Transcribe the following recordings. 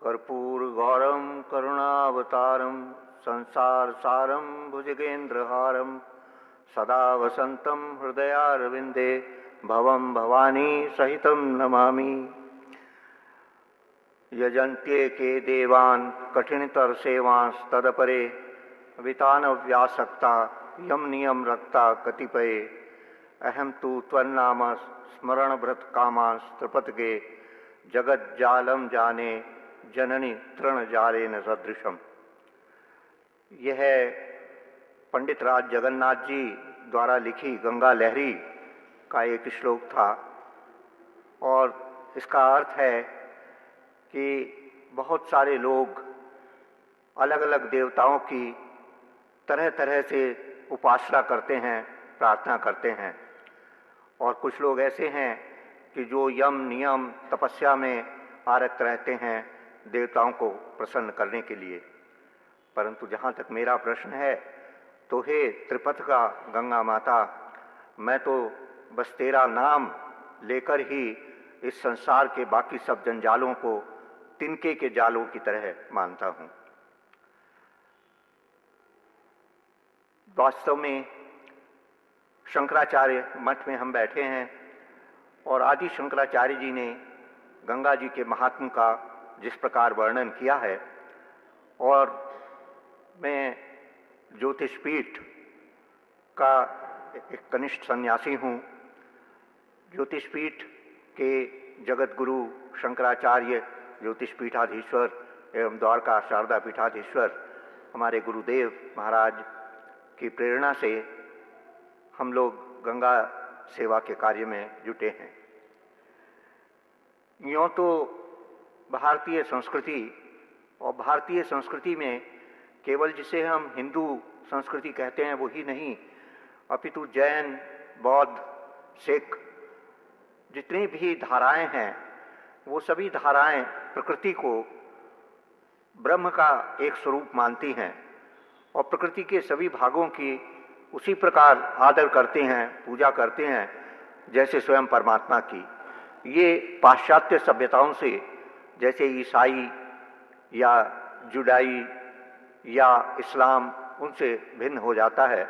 कर्पूरगौरं करुणावतारं संसार सारं भुजगेन्द्रहारं सदा वसन्तं हृदयारविन्दे भवं भवानी सहितं नमामि। यजन्ते के देवान् कठिनतर सेवांस्तदपरे वितानव्यासक्ता यम नियम रक्ता कतिपये अहम तु त्वन्नाम स्मरणभृत कामांस्त्रिपतगे जगज्जालम जाने जननी तृणजालेन सदृशम। यह पंडित राज जगन्नाथ जी द्वारा लिखी गंगा लहरी का एक श्लोक था और इसका अर्थ है कि बहुत सारे लोग अलग अलग देवताओं की तरह तरह से उपासना करते हैं, प्रार्थना करते हैं, और कुछ लोग ऐसे हैं कि जो यम नियम तपस्या में आरक्त रहते हैं देवताओं को प्रसन्न करने के लिए। परंतु जहाँ तक मेरा प्रश्न है तो हे त्रिपथका गंगा माता, मैं तो बस तेरा नाम लेकर ही इस संसार के बाकी सब जंजालों को तिनके के जालों की तरह मानता हूँ। वास्तव में शंकराचार्य मठ में हम बैठे हैं और आदि शंकराचार्य जी ने गंगा जी के महात्म्य का जिस प्रकार वर्णन किया है, और मैं ज्योतिषपीठ का एक कनिष्ठ सन्यासी हूँ। ज्योतिषपीठ के जगत गुरु शंकराचार्य ज्योतिषपीठाधीश्वर एवं द्वारका शारदा पीठाधीश्वर हमारे गुरुदेव महाराज की प्रेरणा से हम लोग गंगा सेवा के कार्य में जुटे हैं। यूँ तो भारतीय संस्कृति, और भारतीय संस्कृति में केवल जिसे हम हिंदू संस्कृति कहते हैं वो ही नहीं, अपितु जैन, बौद्ध, सिख जितनी भी धाराएं हैं वो सभी धाराएं प्रकृति को ब्रह्म का एक स्वरूप मानती हैं और प्रकृति के सभी भागों की उसी प्रकार आदर करते हैं, पूजा करते हैं जैसे स्वयं परमात्मा की। ये पाश्चात्य सभ्यताओं से, जैसे ईसाई या जुडाई या इस्लाम, उनसे भिन्न हो जाता है,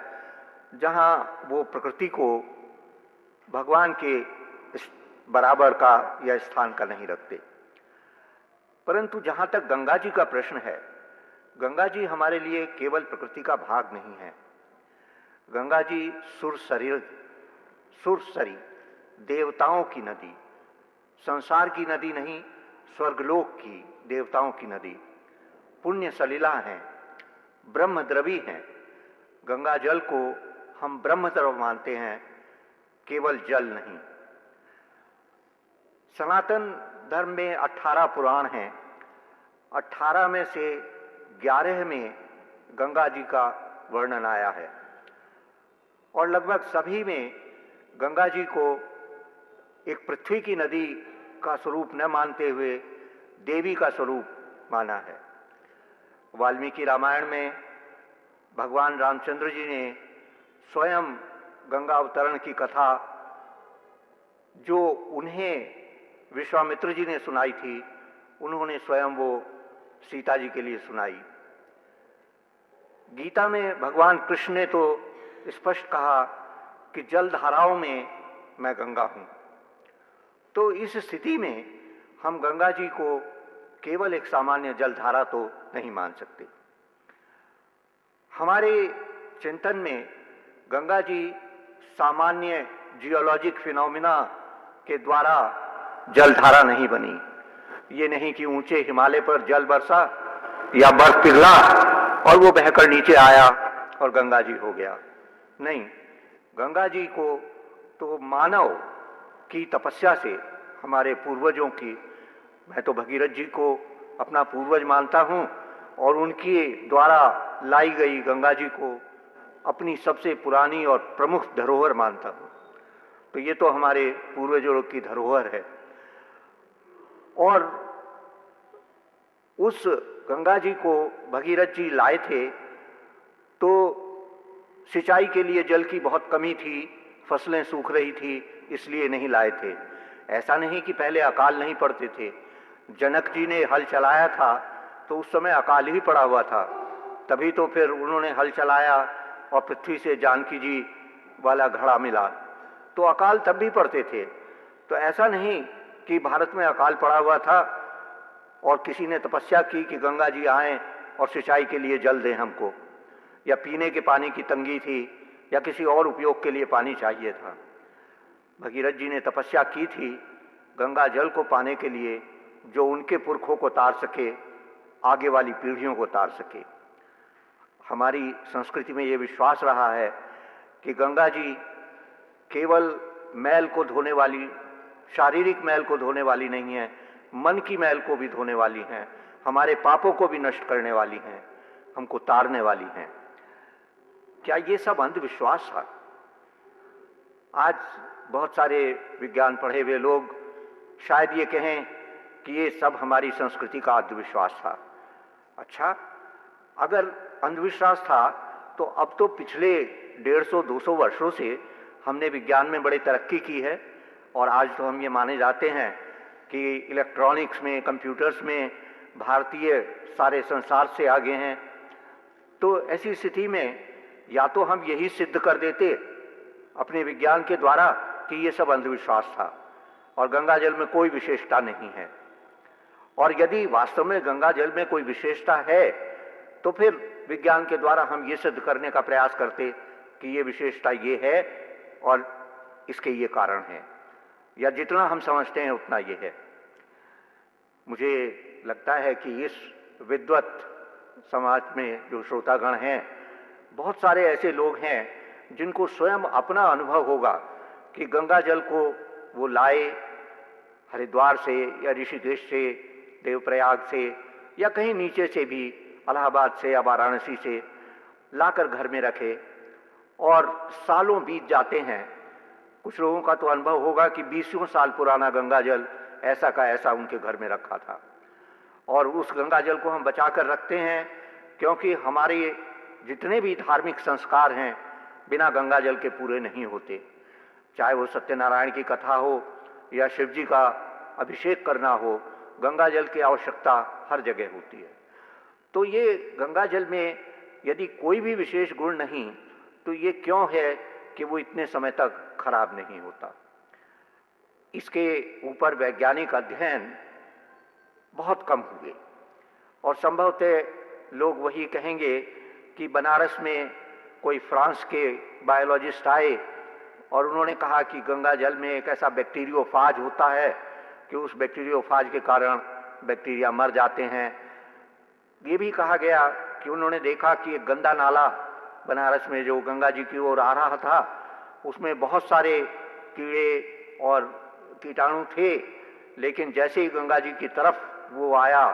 जहाँ वो प्रकृति को भगवान के बराबर का या स्थान का नहीं रखते। परंतु जहाँ तक गंगा जी का प्रश्न है, गंगा जी हमारे लिए केवल प्रकृति का भाग नहीं है। गंगा जी सुरसरी देवताओं की नदी, संसार की नदी नहीं, स्वर्गलोक की देवताओं की नदी, पुण्य सलिला है, ब्रह्मद्रवी हैं। गंगा जल को हम ब्रह्मद्रव मानते हैं, केवल जल नहीं। सनातन धर्म में 18 पुराण हैं, 18 में से 11 में गंगा जी का वर्णन आया है और लगभग सभी में गंगा जी को एक पृथ्वी की नदी का स्वरूप न मानते हुए देवी का स्वरूप माना है। वाल्मीकि रामायण में भगवान रामचंद्र जी ने स्वयं गंगा अवतरण की कथा जो उन्हें विश्वामित्र जी ने सुनाई थी, उन्होंने स्वयं वो सीता जी के लिए सुनाई। गीता में भगवान कृष्ण ने तो स्पष्ट कहा कि जल धाराओं में मैं गंगा हूं। तो इस स्थिति में हम गंगा जी को केवल एक सामान्य जल धारा तो नहीं मान सकते। हमारे चिंतन में गंगा जी सामान्य जियोलॉजिक फिनोमिना के द्वारा जल धारा नहीं बनी। ये नहीं कि ऊंचे हिमालय पर जल बरसा या बर्फ पिघला और वो बहकर नीचे आया और गंगा जी हो गया। नहीं, गंगा जी को तो मानव की तपस्या से, हमारे पूर्वजों की, मैं तो भगीरथ जी को अपना पूर्वज मानता हूँ और उनके द्वारा लाई गई गंगा जी को अपनी सबसे पुरानी और प्रमुख धरोहर मानता हूँ। तो ये तो हमारे पूर्वजों की धरोहर है। और उस गंगा जी को भगीरथ जी लाए थे तो सिंचाई के लिए जल की बहुत कमी थी, फसलें सूख रही थी, इसलिए नहीं लाए थे। ऐसा नहीं कि पहले अकाल नहीं पड़ते थे, जनक जी ने हल चलाया था तो उस समय अकाल ही पड़ा हुआ था, तभी तो फिर उन्होंने हल चलाया और पृथ्वी से जानकी जी वाला घड़ा मिला। तो अकाल तब भी पड़ते थे। तो ऐसा नहीं कि भारत में अकाल पड़ा हुआ था और किसी ने तपस्या की कि गंगा जी आएं और सिंचाई के लिए जल दें हमको, या पीने के पानी की तंगी थी, या किसी और उपयोग के लिए पानी चाहिए था। भगीरथ जी ने तपस्या की थी गंगा जल को पाने के लिए, जो उनके पुरखों को तार सके, आगे वाली पीढ़ियों को तार सके। हमारी संस्कृति में ये विश्वास रहा है कि गंगा जी केवल मैल को धोने वाली, शारीरिक मैल को धोने वाली नहीं है, मन की मैल को भी धोने वाली हैं, हमारे पापों को भी नष्ट करने वाली हैं, हमको तारने वाली हैं। क्या ये सब अंधविश्वास था? आज बहुत सारे विज्ञान पढ़े हुए लोग शायद ये कहें कि ये सब हमारी संस्कृति का अंधविश्वास था। अच्छा, अगर अंधविश्वास था तो अब तो पिछले 150-200 वर्षों से हमने विज्ञान में बड़ी तरक्की की है, और आज तो हम ये माने जाते हैं कि इलेक्ट्रॉनिक्स में, कंप्यूटर्स में भारतीय सारे संसार से आगे हैं। तो ऐसी स्थिति में या तो हम यही सिद्ध कर देते अपने विज्ञान के द्वारा कि ये सब अंधविश्वास था और गंगा जल में कोई विशेषता नहीं है, और यदि वास्तव में गंगा जल में कोई विशेषता है तो फिर विज्ञान के द्वारा हम ये सिद्ध करने का प्रयास करते कि ये विशेषता ये है और इसके ये कारण हैं, या जितना हम समझते हैं उतना ये है। मुझे लगता है कि इस विद्वत समाज में जो श्रोतागण हैं, बहुत सारे ऐसे लोग हैं जिनको स्वयं अपना अनुभव होगा कि गंगा जल को वो लाए हरिद्वार से या ऋषिकेश से, देवप्रयाग से, या कहीं नीचे से भी, इलाहाबाद से या वाराणसी से लाकर घर में रखे, और सालों बीत जाते हैं। कुछ लोगों का तो अनुभव होगा कि 20 साल पुराना गंगा जल ऐसा का ऐसा उनके घर में रखा था, और उस गंगा जल को हम बचा कर रखते हैं क्योंकि हमारे जितने भी धार्मिक संस्कार हैं बिना गंगा जल के पूरे नहीं होते। चाहे वो सत्यनारायण की कथा हो या शिव जी का अभिषेक करना हो, गंगा जल की आवश्यकता हर जगह होती है। तो ये गंगा जल में यदि कोई भी विशेष गुण नहीं, तो ये क्यों है कि वो इतने समय तक खराब नहीं होता? इसके ऊपर वैज्ञानिक अध्ययन बहुत कम हुए, और संभवतः लोग वही कहेंगे कि बनारस में कोई फ्रांस के बायोलॉजिस्ट आए और उन्होंने कहा कि गंगा जल में एक ऐसा बैक्टीरियोफाज होता है कि उस बैक्टीरियोफाज के कारण बैक्टीरिया मर जाते हैं। ये भी कहा गया कि उन्होंने देखा कि एक गंदा नाला बनारस में जो गंगा जी की ओर आ रहा था, उसमें बहुत सारे कीड़े और कीटाणु थे, लेकिन जैसे ही गंगा जी की तरफ वो आया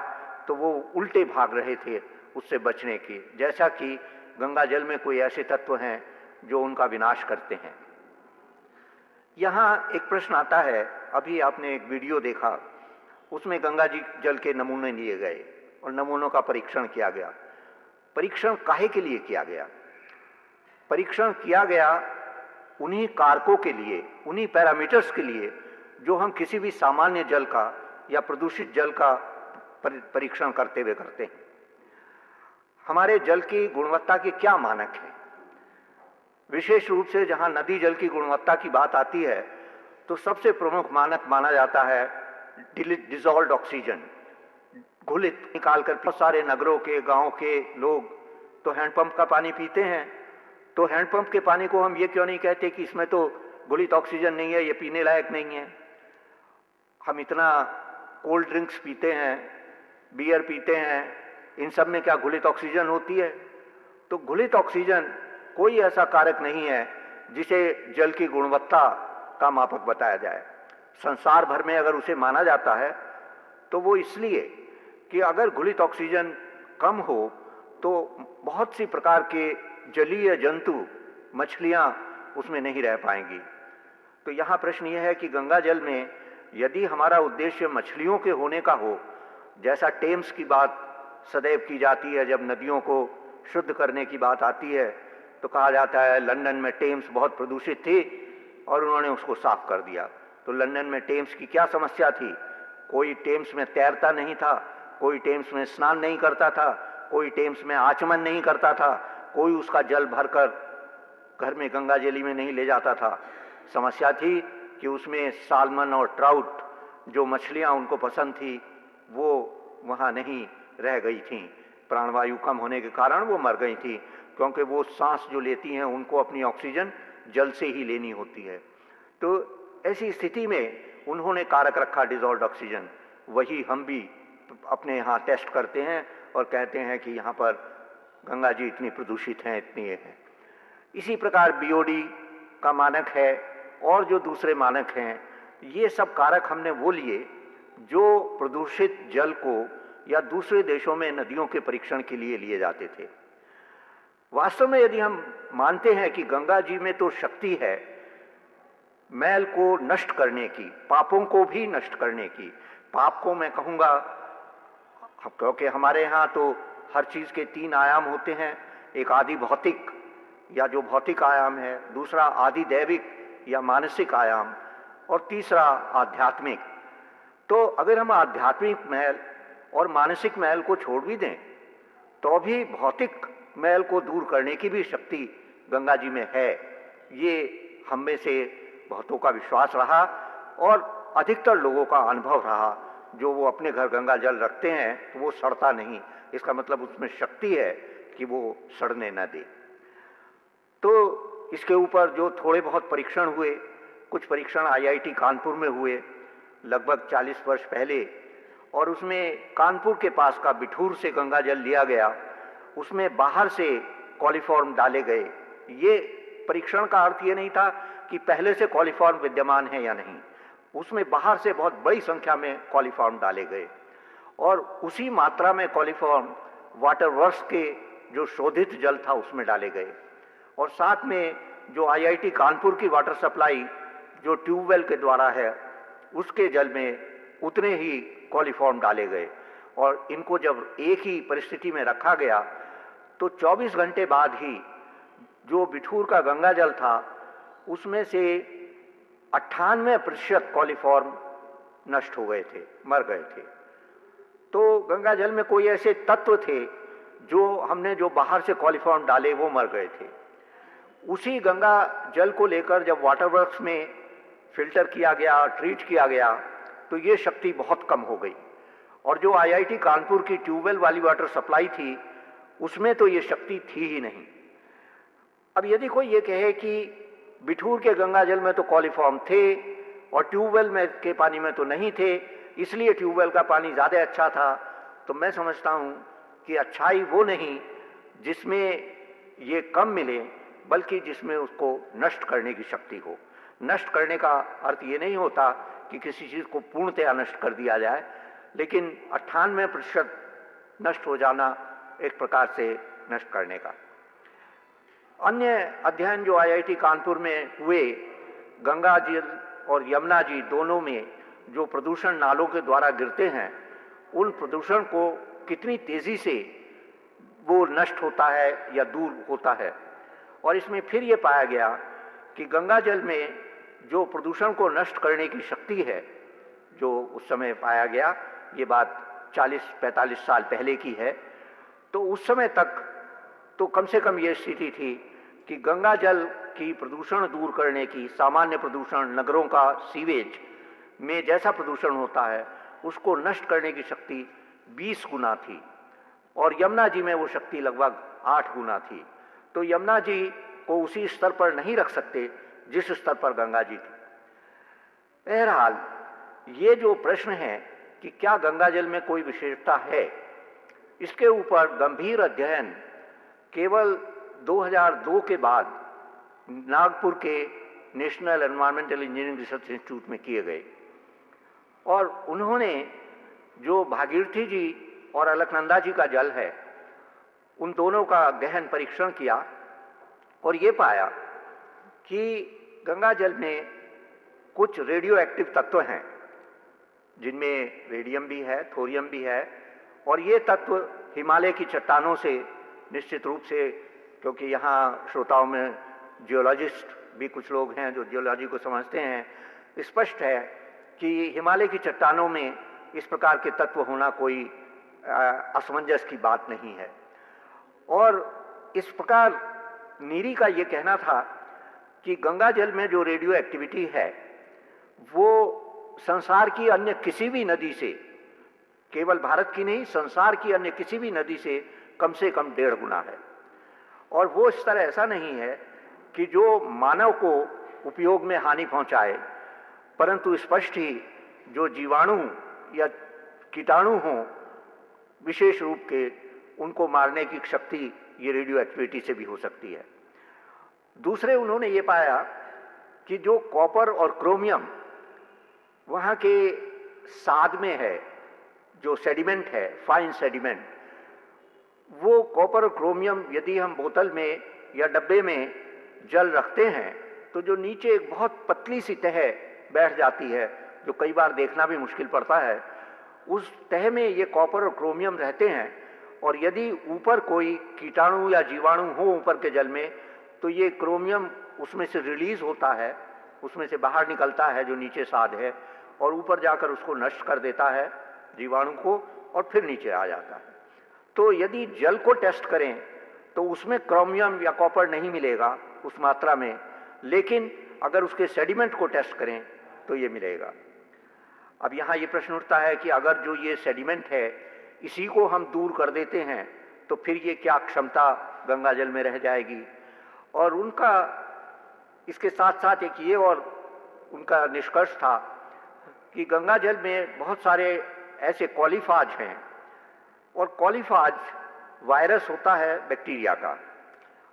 तो वो उल्टे भाग रहे थे उससे बचने की, जैसा कि गंगा जल में कोई ऐसे तत्व हैं जो उनका विनाश करते हैं। यहाँ एक प्रश्न आता है, अभी आपने एक वीडियो देखा, उसमें गंगा जी जल के नमूने लिए गए और नमूनों का परीक्षण किया गया। परीक्षण काहे के लिए किया गया? परीक्षण किया गया उन्हीं कारकों के लिए, उन्हीं पैरामीटर्स के लिए जो हम किसी भी सामान्य जल का या प्रदूषित जल का परीक्षण करते हुए करते हैं। हमारे जल की गुणवत्ता के क्या मानक हैं? विशेष रूप से जहां नदी जल की गुणवत्ता की बात आती है तो सबसे प्रमुख मानक माना जाता है डिसॉल्व्ड ऑक्सीजन, घुलित। निकालकर बहुत सारे नगरों के, गांव के लोग तो हैंडपंप का पानी पीते हैं, तो हैंडपंप के पानी को हम ये क्यों नहीं कहते कि इसमें तो घुलित ऑक्सीजन नहीं है, ये पीने लायक नहीं है? हम इतना कोल्ड ड्रिंक्स पीते हैं, बियर पीते हैं, इन सब में क्या घुलित ऑक्सीजन होती है? तो घुलित ऑक्सीजन कोई ऐसा कारक नहीं है जिसे जल की गुणवत्ता का मापक बताया जाए। संसार भर में अगर उसे माना जाता है तो वो इसलिए कि अगर घुलित ऑक्सीजन कम हो तो बहुत सी प्रकार के जलीय जंतु, मछलियां उसमें नहीं रह पाएंगी। तो यहाँ प्रश्न यह है कि गंगा जल में यदि हमारा उद्देश्य मछलियों के होने का हो, जैसा टेम्स की बात सदैव की जाती है, जब नदियों को शुद्ध करने की बात आती है तो कहा जाता है लंदन में टेम्स बहुत प्रदूषित थी और उन्होंने उसको साफ कर दिया। तो लंदन में टेम्स की क्या समस्या थी कोई टेम्स में तैरता नहीं था, कोई टेम्स में स्नान नहीं करता था, कोई टेम्स में आचमन नहीं करता था, कोई उसका जल भरकर घर में गंगा जली में नहीं ले जाता था। समस्या थी कि उसमें साल्मन और ट्राउट जो मछलियां उनको पसंद थी वो वहाँ नहीं रह गई थीं। प्राणवायु कम होने के कारण वो मर गई थी, क्योंकि वो सांस जो लेती हैं उनको अपनी ऑक्सीजन जल से ही लेनी होती है। तो ऐसी स्थिति में उन्होंने कारक रखा डिजॉल्व्ड ऑक्सीजन। वही हम भी अपने यहाँ टेस्ट करते हैं और कहते हैं कि यहाँ पर गंगा जी इतनी प्रदूषित हैं, इतनी है। इसी प्रकार बीओडी का मानक है और जो दूसरे मानक हैं, ये सब कारक हमने वो लिए जो प्रदूषित जल को या दूसरे देशों में नदियों के परीक्षण के लिए लिए जाते थे। वास्तव में यदि हम मानते हैं कि गंगा जी में तो शक्ति है मैल को नष्ट करने की, पापों को भी नष्ट करने की। पाप को मैं कहूँगा क्योंकि हमारे यहाँ तो हर चीज़ के 3 आयाम होते हैं, एक आदि भौतिक या जो भौतिक आयाम है, दूसरा आदि दैविक या मानसिक आयाम, और तीसरा आध्यात्मिक। तो अगर हम आध्यात्मिक मैल और मानसिक मैल को छोड़ भी दें तो भी भौतिक मैल को दूर करने की भी शक्ति गंगा जी में है। ये हम में से बहुतों का विश्वास रहा और अधिकतर लोगों का अनुभव रहा। जो वो अपने घर गंगा जल रखते हैं तो वो सड़ता नहीं, इसका मतलब उसमें शक्ति है कि वो सड़ने न दे। तो इसके ऊपर जो थोड़े बहुत परीक्षण हुए, कुछ परीक्षण आईआईटी कानपुर में हुए लगभग 40 वर्ष पहले, और उसमें कानपुर के पास का बिठूर से गंगा जल लिया गया, उसमें बाहर से कॉलीफॉर्म डाले गए। ये परीक्षण का अर्थ ये नहीं था कि पहले से कॉलीफॉर्म विद्यमान है या नहीं, उसमें बाहर से बहुत बड़ी संख्या में कॉलीफॉर्म डाले गए और उसी मात्रा में कॉलीफॉर्म वाटर वर्क्स के जो शोधित जल था उसमें डाले गए, और साथ में जो आईआईटी कानपुर की वाटर सप्लाई जो ट्यूबवेल के द्वारा है उसके जल में उतने ही कॉलीफॉर्म डाले गए। और इनको जब एक ही परिस्थिति में रखा गया तो 24 घंटे बाद ही जो बिठूर का गंगा जल था उसमें से 98% कॉलीफॉर्म नष्ट हो गए थे, मर गए थे। तो गंगा जल में कोई ऐसे तत्व थे जो हमने जो बाहर से कॉलीफॉर्म डाले वो मर गए थे। उसी गंगा जल को लेकर जब वाटर वर्क्स में फिल्टर किया गया, ट्रीट किया गया, तो ये शक्ति बहुत कम हो गई। और जो आईआईटी कानपुर की ट्यूबवेल वाली वाटर सप्लाई थी उसमें तो ये शक्ति थी ही नहीं। अब यदि कोई ये कहे कि बिठूर के गंगा जल में तो कॉलीफॉर्म थे और ट्यूबवेल में के पानी में तो नहीं थे, इसलिए ट्यूबवेल का पानी ज़्यादा अच्छा था, तो मैं समझता हूँ कि अच्छाई वो नहीं जिसमें ये कम मिले, बल्कि जिसमें उसको नष्ट करने की शक्ति हो। नष्ट करने का अर्थ ये नहीं होता कि किसी चीज़ को पूर्णतया नष्ट कर दिया जाए, लेकिन 98% नष्ट हो जाना एक प्रकार से नष्ट करने का। अन्य अध्ययन जो आईआईटी कानपुर में हुए, गंगा जी और यमुना जी दोनों में जो प्रदूषण नालों के द्वारा गिरते हैं, उन प्रदूषण को कितनी तेजी से वो नष्ट होता है या दूर होता है। और इसमें फिर ये पाया गया कि गंगा जल में जो प्रदूषण को नष्ट करने की शक्ति है, जो उस समय पाया गया, ये बात 40-45 साल पहले की है, तो उस समय तक तो कम से कम ये स्थिति थी कि गंगा जल की प्रदूषण दूर करने की, सामान्य प्रदूषण नगरों का सीवेज में जैसा प्रदूषण होता है उसको नष्ट करने की शक्ति 20 गुना थी, और यमुना जी में वो शक्ति लगभग 8 गुना थी। तो यमुना जी को उसी स्तर पर नहीं रख सकते जिस स्तर पर गंगा जी थी। बहरहाल ये जो प्रश्न है कि क्या गंगा जल में कोई विशेषता है, इसके ऊपर गंभीर अध्ययन केवल 2002 के बाद नागपुर के national environmental engineering research institute में किए गए, और उन्होंने जो भागीरथी जी और अलकनंदा जी का जल है उन दोनों का गहन परीक्षण किया और ये पाया कि गंगा जल में कुछ रेडियो एक्टिव तत्व हैं जिनमें रेडियम भी है, थोरियम भी है, और ये तत्व हिमालय की चट्टानों से निश्चित रूप से, क्योंकि यहाँ श्रोताओं में जियोलॉजिस्ट भी कुछ लोग हैं जो जियोलॉजी को समझते हैं, स्पष्ट है कि हिमालय की चट्टानों में इस प्रकार के तत्व होना कोई असमंजस की बात नहीं है। और इस प्रकार नीरी का ये कहना था कि गंगा जल में जो रेडियो एक्टिविटी है वो संसार की अन्य किसी भी नदी से, केवल भारत की नहीं, संसार की अन्य किसी भी नदी से कम 1.5 गुना है। और वो इस तरह ऐसा नहीं है कि जो मानव को उपयोग में हानि पहुंचाए, परंतु स्पष्ट ही जो जीवाणु या कीटाणु हों विशेष रूप के, उनको मारने की शक्ति ये रेडियो एक्टिविटी से भी हो सकती है। दूसरे उन्होंने ये पाया कि जो कॉपर और क्रोमियम वहाँ के साद में है, जो सेडिमेंट है, फाइन सेडिमेंट, वो कॉपर और क्रोमियम यदि हम बोतल में या डब्बे में जल रखते हैं तो जो नीचे एक बहुत पतली सी तह बैठ जाती है, जो कई बार देखना भी मुश्किल पड़ता है, उस तह में ये कॉपर और क्रोमियम रहते हैं। और यदि ऊपर कोई कीटाणु या जीवाणु हो ऊपर के जल में, तो ये क्रोमियम उसमें से रिलीज होता है, उसमें से बाहर निकलता है जो नीचे साद है, और ऊपर जाकर उसको नष्ट कर देता है जीवाणु को, और फिर नीचे आ जाता है। तो यदि जल को टेस्ट करें तो उसमें क्रोमियम या कॉपर नहीं मिलेगा उस मात्रा में, लेकिन अगर उसके सेडिमेंट को टेस्ट करें तो ये मिलेगा। अब यहाँ ये प्रश्न उठता है कि अगर जो ये सेडिमेंट है इसी को हम दूर कर देते हैं तो फिर ये क्या क्षमता गंगा जल में रह जाएगी। और उनका इसके साथ साथ एक ये और उनका निष्कर्ष था कि गंगा जल में बहुत सारे ऐसे कॉलीफाज हैं, और कॉलीफाज वायरस होता है बैक्टीरिया का,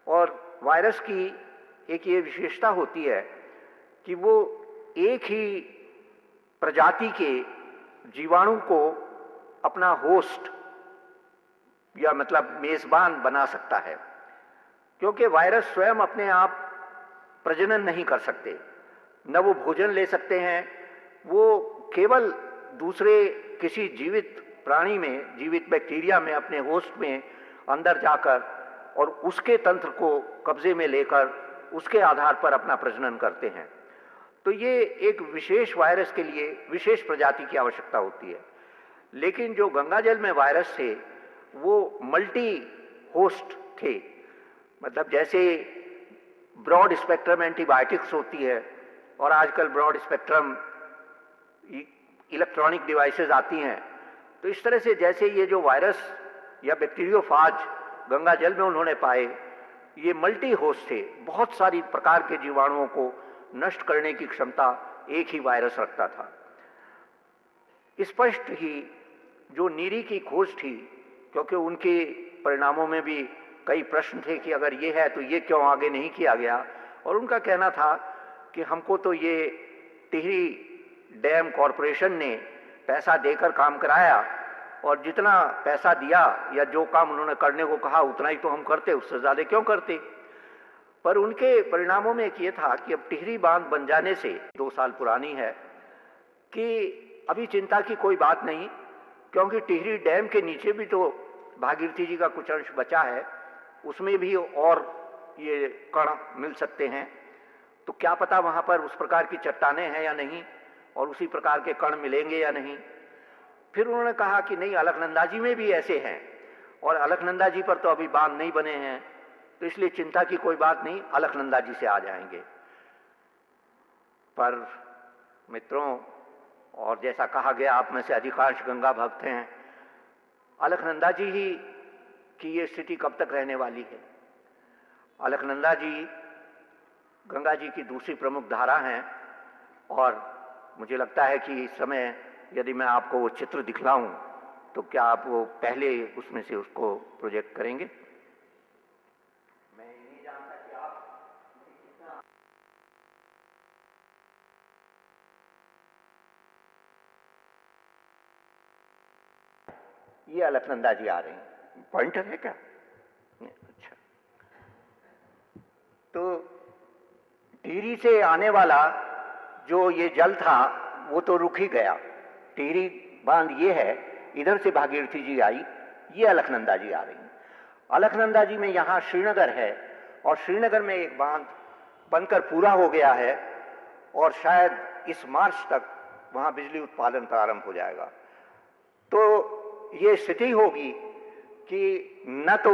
और वायरस की एक ये विशेषता होती है कि वो एक ही प्रजाति के जीवाणु को अपना होस्ट या मतलब मेजबान बना सकता है, क्योंकि वायरस स्वयं अपने आप प्रजनन नहीं कर सकते, न वो भोजन ले सकते हैं, वो केवल दूसरे किसी जीवित प्राणी में, जीवित बैक्टीरिया में, अपने होस्ट में अंदर जाकर और उसके तंत्र को कब्जे में लेकर उसके आधार पर अपना प्रजनन करते हैं। तो ये एक विशेष वायरस के लिए विशेष प्रजाति की आवश्यकता होती है। लेकिन जो गंगा जल में वायरस थे वो मल्टी होस्ट थे, मतलब जैसे ब्रॉड स्पेक्ट्रम एंटीबायोटिक्स होती है और आजकल ब्रॉड स्पेक्ट्रम इलेक्ट्रॉनिक डिवाइसेस आती हैं, तो इस तरह से जैसे ये जो वायरस या बैक्टीरियोफाज गंगा जल में उन्होंने पाए, ये मल्टी होस्ट थे, बहुत सारी प्रकार के जीवाणुओं को नष्ट करने की क्षमता एक ही वायरस रखता था। स्पष्ट ही जो नीरी की खोज थी, क्योंकि उनके परिणामों में भी कई प्रश्न थे कि अगर ये है तो ये क्यों आगे नहीं किया गया, और उनका कहना था कि हमको तो ये टिहरी डैम कॉरपोरेशन ने पैसा देकर काम कराया, और जितना पैसा दिया या जो काम उन्होंने करने को कहा उतना ही तो हम करते, उससे ज़्यादा क्यों करते। पर उनके परिणामों में एक ये था कि अब टिहरी बांध बन जाने से 2 साल पुरानी है कि अभी चिंता की कोई बात नहीं, क्योंकि टिहरी डैम के नीचे भी तो भागीरथी जी का कुछ अंश बचा है, उसमें भी और ये कण मिल सकते हैं, तो क्या पता वहाँ पर उस प्रकार की चट्टानें हैं या नहीं, और उसी प्रकार के कण मिलेंगे या नहीं। फिर उन्होंने कहा कि नहीं, अलकनंदा जी में भी ऐसे हैं, और अलकनंदा जी पर तो अभी बांध नहीं बने हैं, तो इसलिए चिंता की कोई बात नहीं, अलकनंदा जी से आ जाएंगे। पर मित्रों, और जैसा कहा गया, आप में से अधिकांश गंगा भक्त हैं, अलकनंदा जी ही की ये स्थिति कब तक रहने वाली है। अलकनंदा जी गंगा जी की दूसरी प्रमुख धारा हैं, और मुझे लगता है कि इस समय यदि मैं आपको वो चित्र दिखलाऊं तो क्या आप वो पहले उसमें से उसको प्रोजेक्ट करेंगे। मैं ये नहीं जानता कि आप कितना ये अलकनंदा जी आ रहे हैं, पॉइंटर है क्या? अच्छा, तो टिहरी से आने वाला जो ये जल था वो तो रुक ही गया। टिहरी बांध ये है, इधर से भागीरथी जी आई, ये अलकनंदा जी आ रही। अलकनंदा जी में यहाँ श्रीनगर है, और श्रीनगर में एक बांध बनकर पूरा हो गया है, और शायद इस मार्च तक वहाँ बिजली उत्पादन प्रारंभ हो जाएगा। तो ये स्थिति होगी कि न तो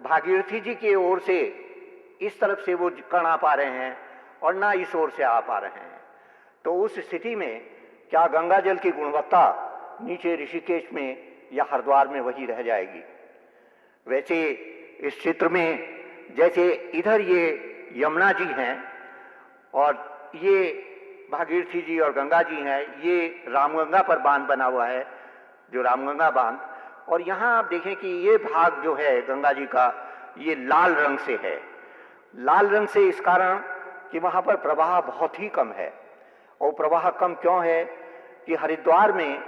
भागीरथी जी की ओर से इस तरफ से वो कण आ पा रहे हैं और ना इस ओर से आ पा रहे हैं। तो उस स्थिति में क्या गंगा जल की गुणवत्ता नीचे ऋषिकेश में या हरिद्वार में वही रह जाएगी? वैसे इस क्षेत्र में जैसे इधर ये यमुना जी हैं और ये भागीरथी जी और गंगा जी हैं, ये रामगंगा पर बांध बना हुआ है, जो रामगंगा बांध। और यहाँ आप देखें कि ये भाग जो है गंगा जी का, ये लाल रंग से है। लाल रंग से इस कारण कि वहाँ पर प्रवाह बहुत ही कम है। और प्रवाह कम क्यों है कि हरिद्वार में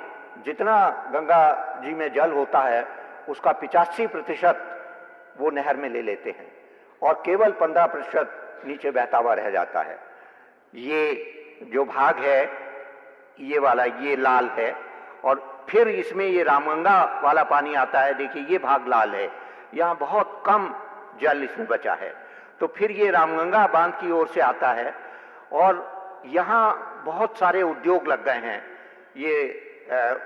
जितना गंगा जी में जल होता है उसका 85% वो नहर में ले लेते हैं और केवल 15% नीचे बहता हुआ रह जाता है। ये जो भाग है ये वाला, ये लाल है, और फिर इसमें ये रामगंगा वाला पानी आता है। देखिए ये भाग लाल है, यहाँ बहुत कम जल इसमें बचा है। तो फिर ये रामगंगा बांध की ओर से आता है और यहाँ बहुत सारे उद्योग लग गए हैं। ये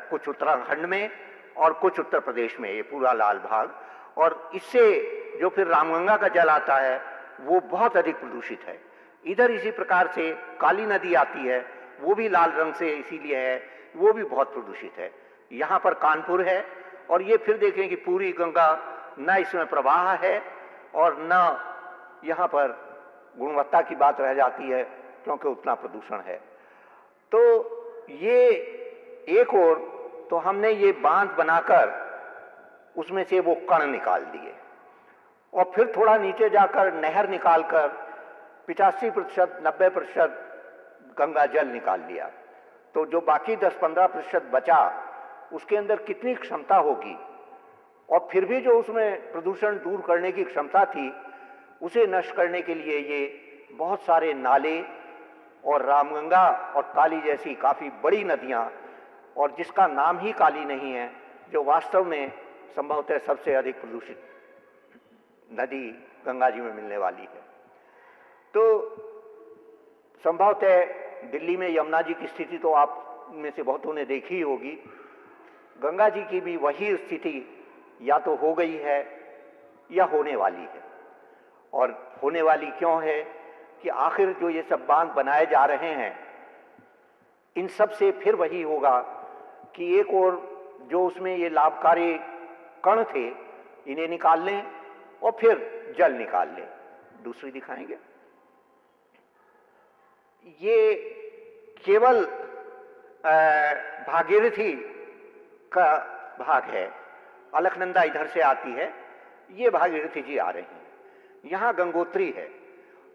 कुछ उत्तराखंड में और कुछ उत्तर प्रदेश में, ये पूरा लाल भाग। और इससे जो फिर रामगंगा का जल आता है वो बहुत अधिक प्रदूषित है। इधर इसी प्रकार से काली नदी आती है, वो भी लाल रंग से इसीलिए है, वो भी बहुत प्रदूषित है। यहाँ पर कानपुर है और ये फिर देखें कि पूरी गंगा न इसमें प्रवाह है और न यहाँ पर गुणवत्ता की बात रह जाती है क्योंकि उतना प्रदूषण है। तो ये एक और तो हमने ये बांध बनाकर उसमें से वो कण निकाल दिए और फिर थोड़ा नीचे जाकर नहर निकालकर 85% 90% गंगा जल निकाल लिया। तो जो बाकी 10-15% बचा उसके अंदर कितनी क्षमता होगी? और फिर भी जो उसमें प्रदूषण दूर करने की क्षमता थी उसे नष्ट करने के लिए ये बहुत सारे नाले और रामगंगा और काली जैसी काफ़ी बड़ी नदियाँ, और जिसका नाम ही काली नहीं है, जो वास्तव में संभवतः सबसे अधिक प्रदूषित नदी गंगा जी में मिलने वाली है। तो संभवतः दिल्ली में यमुना जी की स्थिति तो आप में से बहुतों ने देखी ही होगी। गंगा जी की भी वही स्थिति या तो हो गई है या होने वाली है। और होने वाली क्यों है कि आखिर जो ये सब बांध बनाए जा रहे हैं इन सब से फिर वही होगा कि एक और जो उसमें ये लाभकारी कण थे इन्हें निकाल लें और फिर जल निकाल लें। दूसरी दिखाएंगे। ये केवल भागीरथी का भाग है, अलकनंदा इधर से आती है, ये भागीरथी जी आ रही हैं। यहाँ गंगोत्री है।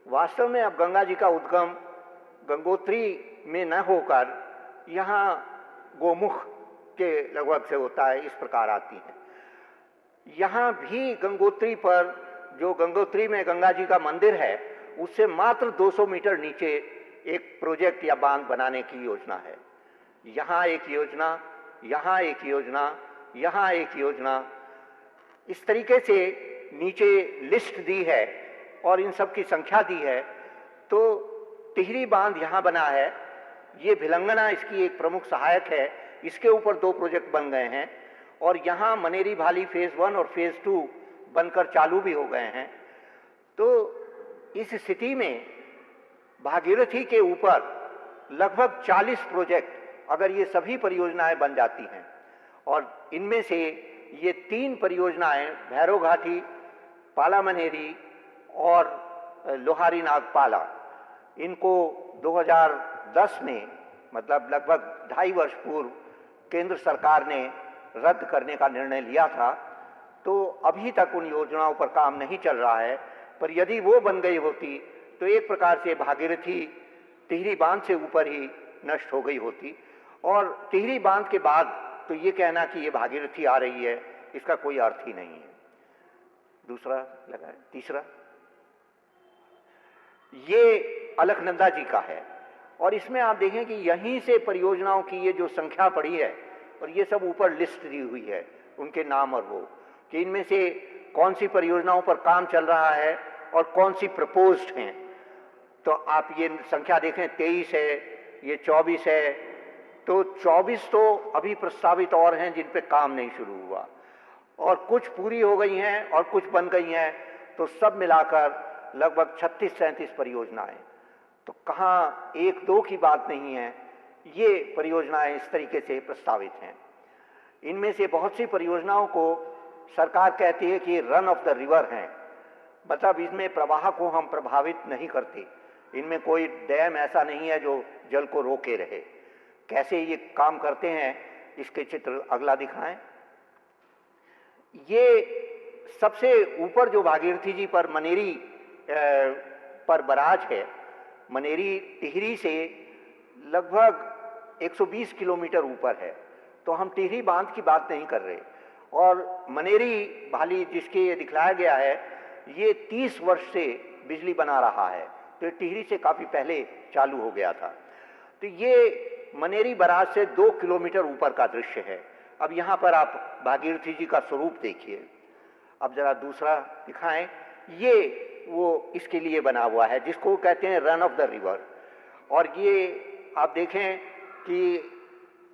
वास्तव में अब गंगा जी का उद्गम गंगोत्री में न होकर यहाँ गोमुख के लगभग से होता है, इस प्रकार आती है। यहाँ भी गंगोत्री पर, जो गंगोत्री में गंगा जी का मंदिर है उससे मात्र 200 मीटर नीचे एक प्रोजेक्ट या बांध बनाने की योजना है। यहाँ एक योजना, यहाँ एक योजना, यहाँ एक योजना, इस तरीके से नीचे लिस्ट दी है और इन सब की संख्या दी है। तो टिहरी बांध यहाँ बना है, ये भिलंगना इसकी एक प्रमुख सहायक है, इसके ऊपर 2 प्रोजेक्ट बन गए हैं और यहाँ मनेरी भाली फेज 1 और फेज 2 बनकर चालू भी हो गए हैं। तो इस स्थिति में भागीरथी के ऊपर लगभग 40 प्रोजेक्ट, अगर ये सभी परियोजनाएं बन जाती हैं, और इनमें से ये 3 परियोजनाएं भैरव घाटी, पाला मनेरी और लोहारी नागपाला, इनको 2010 में, मतलब लगभग 2.5 वर्ष पूर्व केंद्र सरकार ने रद्द करने का निर्णय लिया था। तो अभी तक उन योजनाओं पर काम नहीं चल रहा है, पर यदि वो बन गई होती तो एक प्रकार से भागीरथी टिहरी बांध से ऊपर ही नष्ट हो गई होती। और टिहरी बांध के बाद तो ये कहना कि ये भागीरथी आ रही है, इसका कोई अर्थ ही नहीं है। दूसरा लगा, तीसरा ये अलकनंदा जी का है और इसमें आप देखें कि यहीं से परियोजनाओं की ये जो संख्या पड़ी है, और ये सब ऊपर लिस्ट दी हुई है उनके नाम और वो, कि इनमें से कौन सी परियोजनाओं पर काम चल रहा है और कौन सी प्रपोज्ड हैं। तो आप ये संख्या देखें, 23 है, ये 24 है, तो 24 तो अभी प्रस्तावित और हैं जिन पे काम नहीं शुरू हुआ, और कुछ पूरी हो गई हैं और कुछ बन गई हैं, तो सब मिलाकर लगभग 36-37 परियोजनाएं। तो कहाँ एक दो की बात नहीं है, ये परियोजनाएं इस तरीके से प्रस्तावित हैं। इनमें से बहुत सी परियोजनाओं को सरकार कहती है कि रन ऑफ द रिवर हैं, मतलब इसमें प्रवाह को हम प्रभावित नहीं करते, इनमें कोई डैम ऐसा नहीं है जो जल को रोके रहे। कैसे ये काम करते हैं इसके चित्र अगला दिखाएं। ये सबसे ऊपर जो भागीरथी जी पर मनेरी पर बराज है, मनेरी टिहरी से लगभग 120 किलोमीटर ऊपर है, तो हम टिहरी बांध की बात नहीं कर रहे। और मनेरी भाली जिसके ये दिखलाया गया है, ये 30 वर्ष से बिजली बना रहा है, तो ये टिहरी से काफ़ी पहले चालू हो गया था। तो ये मनेरी बराज से 2 किलोमीटर ऊपर का दृश्य है। अब यहाँ पर आप भागीरथी जी का स्वरूप देखिए। अब जरा दूसरा दिखाएं। ये वो इसके लिए बना हुआ है जिसको कहते हैं रन ऑफ द रिवर, और ये आप देखें कि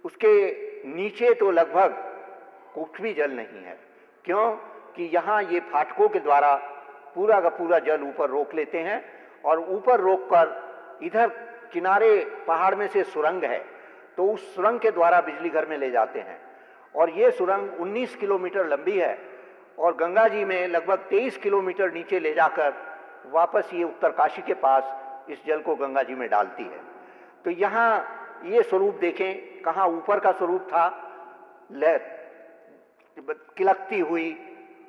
उसके नीचे तो लगभग कुछ भी जल नहीं है। क्यों? कि यहाँ ये फाटकों के द्वारा पूरा का पूरा जल ऊपर रोक लेते हैं, और ऊपर रोककर इधर किनारे पहाड़ में से सुरंग है, तो उस सुरंग के द्वारा बिजली घर में ले जाते हैं। और ये सुरंग 19 किलोमीटर लंबी है, और गंगा जी में लगभग 23 किलोमीटर नीचे ले जाकर वापस ये उत्तरकाशी के पास इस जल को गंगा जी में डालती है। तो यहाँ ये स्वरूप देखें, कहाँ ऊपर का स्वरूप था किलकती हुई,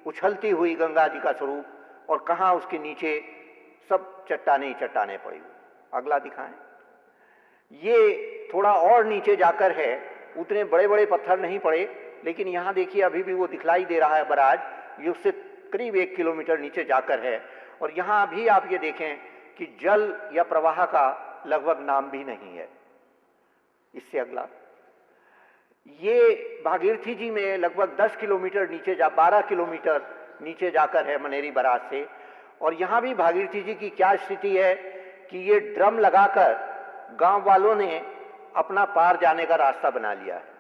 उछलती हुई गंगा जी का स्वरूप, और कहाँ उसके नीचे सब चट्टाने ही चट्टाने पड़ी हुई। अगला दिखाएं। ये थोड़ा और नीचे जाकर है, उतने बड़े बड़े पत्थर नहीं पड़े, लेकिन यहाँ देखिए अभी भी वो दिखलाई दे रहा है बराज, ये उससे करीब 1 किलोमीटर नीचे जाकर है। और यहाँ भी आप ये देखें कि जल या प्रवाह का लगभग नाम भी नहीं है। इससे अगला, ये भागीरथी जी में लगभग 10 किलोमीटर नीचे 12 किलोमीटर नीचे जाकर है मनेरी बराज से। और यहाँ भी भागीरथी जी की क्या स्थिति है कि ये ड्रम लगाकर गांव वालों ने अपना पार जाने का रास्ता बना लिया है।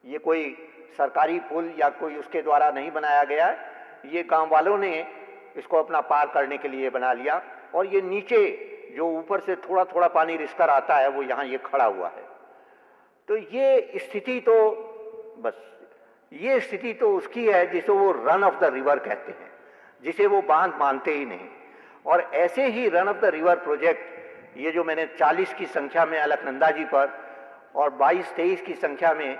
ये कोई सरकारी पुल या कोई उसके द्वारा नहीं बनाया गया है, ये गांव वालों ने इसको अपना पार करने के लिए बना लिया। और ये नीचे जो ऊपर से थोड़ा थोड़ा पानी रिसकर आता है, वो यहाँ ये खड़ा हुआ है। तो ये स्थिति तो बस, ये स्थिति तो उसकी है जिसे वो रन ऑफ द रिवर कहते हैं, जिसे वो बांध मानते ही नहीं। और ऐसे ही run of the river project, ये जो मैंने 40 की संख्या में अलकनंदा जी पर और 22-23 की संख्या में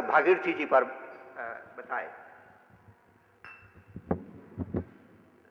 भागीरथी जी पर बताए,